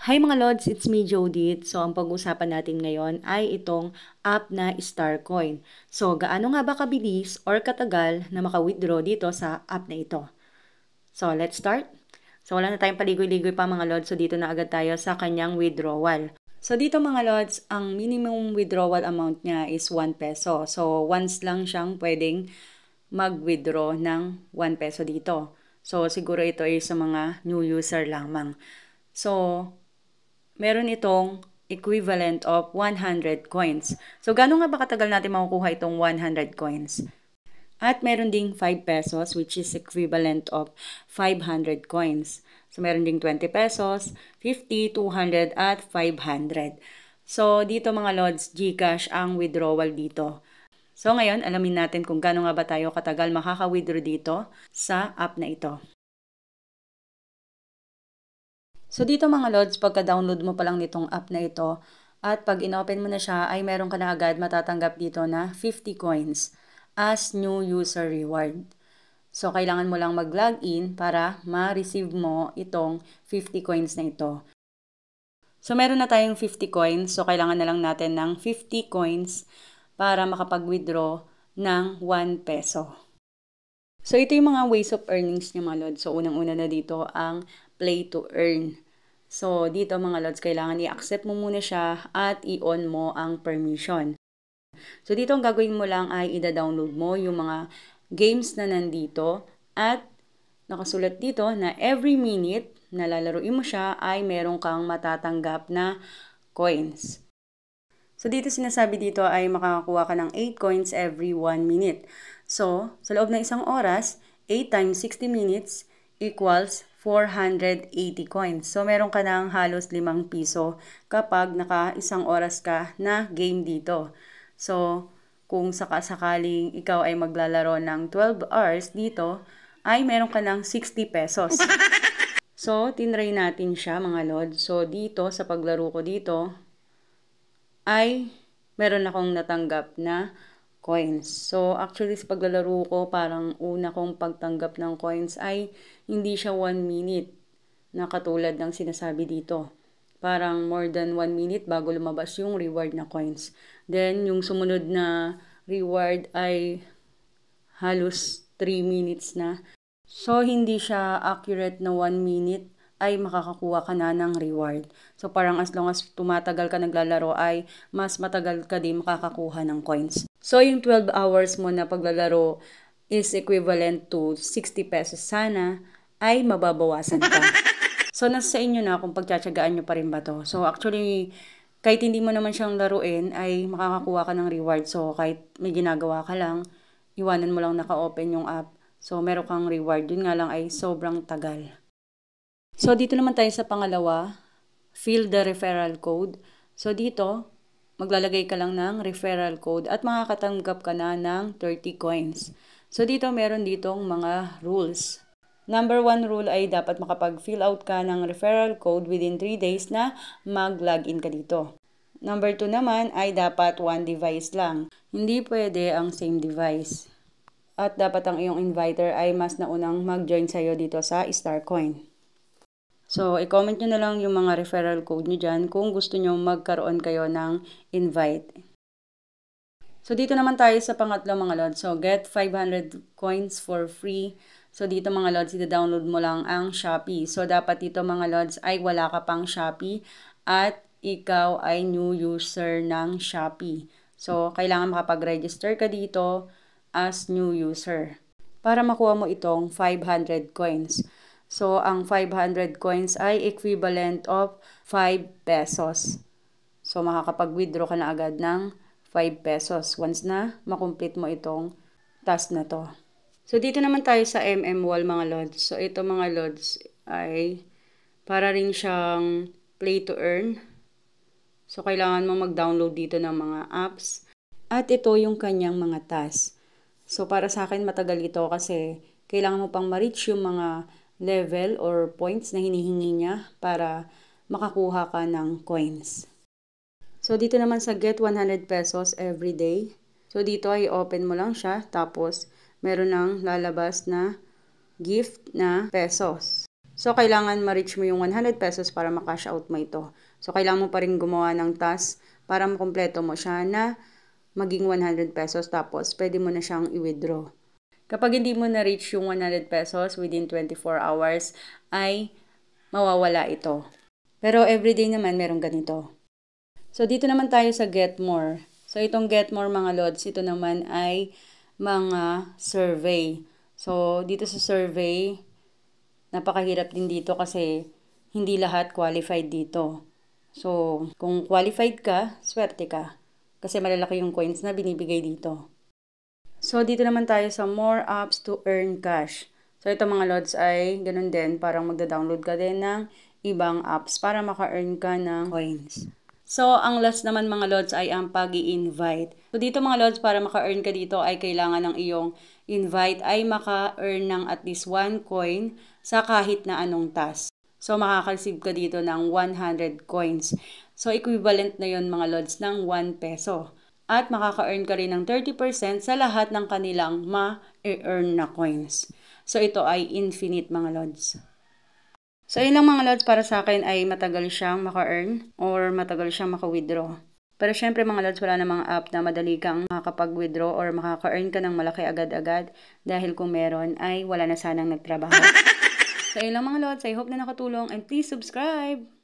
Hi mga Lods, it's me Jodit. So ang pag-uusapan natin ngayon ay itong app na Starcoin. So gaano nga ba kabilis or katagal na maka-withdraw dito sa app na ito? So let's start. So wala na tayong paligoy-ligoy pa mga Lods. So dito na agad tayo sa kanyang withdrawal. So dito mga Lods, ang minimum withdrawal amount niya is 1 peso. So once lang siyang pwedeng mag-withdraw ng 1 peso dito. So siguro ito ay sa mga new user lamang. So meron itong equivalent of 100 coins. So, gano'n nga ba katagal natin makukuha itong 100 coins? At meron ding 5 pesos which is equivalent of 500 coins. So, meron ding 20 pesos, 50, 200, at 500. So, dito mga Lods, GCash ang withdrawal dito. So, ngayon, alamin natin kung gano'n nga ba tayo katagal makaka-withdraw dito sa app na ito. So dito mga Lods, pagka-download mo pa lang nitong app na ito at pag in-open mo na siya ay meron ka na agad matatanggap dito na 50 coins as new user reward. So kailangan mo lang mag-login para ma-receive mo itong 50 coins na ito. So meron na tayong 50 coins, so kailangan na lang natin ng 50 coins para makapag-withdraw ng 1 peso. So ito yung mga ways of earnings niya mga Lods. So unang-una na dito ang play to earn. So, dito mga Lods, kailangan i-accept mo muna siya at i-on mo ang permission. So, dito ang gagawin mo lang ay i-download mo yung mga games na nandito at nakasulat dito na every minute na lalaruin mo siya ay meron kang matatanggap na coins. So, dito sinasabi dito ay makakakuha ka ng 8 coins every 1 minute. So, sa loob ng isang oras, 8 times 60 minutes equals 480 coins. So, meron ka ng halos 5 piso kapag naka isang oras ka na game dito. So, kung sakasakaling ikaw ay maglalaro ng 12 hours dito, ay meron ka ng 60 pesos. So, tinry natin siya mga Lord. So, dito sa paglaro ko dito, ay meron akong natanggap na coins. So, actually, sa paglalaro ko, parang una kong pagtanggap ng coins ay hindi siya 1 minute na katulad ng sinasabi dito. Parang more than 1 minute bago lumabas yung reward na coins. Then, yung sumunod na reward ay halos 3 minutes na. So, hindi siya accurate na 1 minute ay makakakuha ka na ng reward. So, parang as long as tumatagal ka naglalaro ay mas matagal ka din makakakuha ng coins. So, yung 12 hours mo na paglalaro is equivalent to 60 pesos sana ay mababawasan ka. So, nasa sa inyo na kung pagtsatsagaan nyo pa rin ba to. So, actually, kahit hindi mo naman siyang laruin ay makakakuha ka ng reward. So, kahit may ginagawa ka lang, iwanan mo lang naka-open yung app. So, meron kang reward. Yun nga lang ay sobrang tagal. So, dito naman tayo sa pangalawa, fill the referral code. So, dito, maglalagay ka lang ng referral code at makakatanggap ka na ng 30 coins. So, dito meron ditong mga rules. Number 1 rule ay dapat makapag-fill out ka ng referral code within 3 days na mag-login ka dito. Number 2 naman ay dapat 1 device lang. Hindi pwede ang same device. At dapat ang iyong inviter ay mas naunang mag-join sa'yo dito sa Starcoin. So, i-comment nyo na lang yung mga referral code nyo dyan kung gusto nyo magkaroon kayo ng invite. So, dito naman tayo sa pangatlo mga Lods. So, get 500 coins for free. So, dito mga Lods, i-download mo lang ang Shopee. So, dapat dito mga Lods ay wala ka pang Shopee at ikaw ay new user ng Shopee. So, kailangan makapag-register ka dito as new user para makuha mo itong 500 coins. So, ang 500 coins ay equivalent of 5 pesos. So, makakapag-withdraw ka na agad ng 5 pesos once na makomplete mo itong task na to. So, dito naman tayo sa Wall mga Lods. So, ito mga Lods ay para rin siyang play to earn. So, kailangan mo mag-download dito ng mga apps. At ito yung kanyang mga task. So, para sa akin matagal ito kasi kailangan mo pang ma-reach yung mga level or points na hinihingi niya para makakuha ka ng coins. So, dito naman sa get 100 pesos every day. So, dito ay open mo lang siya. Tapos, meron ng lalabas na gift na pesos. So, kailangan ma-reach mo yung 100 pesos para ma-cash out mo ito. So, kailangan mo pa rin gumawa ng task para makumpleto mo siya na maging 100 pesos tapos pwede mo na siyang i-withdraw. Kapag hindi mo na-reach yung 100 pesos within 24 hours, ay mawawala ito. Pero everyday naman meron ganito. So, dito naman tayo sa Get More. So, itong Get More mga lods, ito naman ay mga survey. So, dito sa survey, napakahirap din dito kasi hindi lahat qualified dito. So, kung qualified ka, swerte ka. Kasi malalaki yung coins na binibigay dito. So, dito naman tayo sa more apps to earn cash. So, ito mga lods ay ganun din. Parang magda-download ka din ng ibang apps para maka-earn ka ng coins. So, ang last naman mga lods ay ang pag-i-invite. So, dito mga lods, para maka-earn ka dito ay kailangan ng iyong invite ay maka-earn ng at least 1 coin sa kahit na anong task. So, makaka-receive ka dito ng 100 coins. So, equivalent na yon mga lods ng 1 peso. At makaka-earn ka rin ng 30% sa lahat ng kanilang ma-earn na coins. So, ito ay infinite mga lods. So, yun lang mga lods, para sa akin ay matagal siyang maka-earn or matagal siyang maka-withdraw. Pero syempre mga lods, wala namang app na madali kang makakapag-withdraw or makaka-earn ka ng malaki agad-agad dahil kung meron ay wala na sanang nagtrabaho. So, yun lang mga lods, I hope na nakatulong and please subscribe!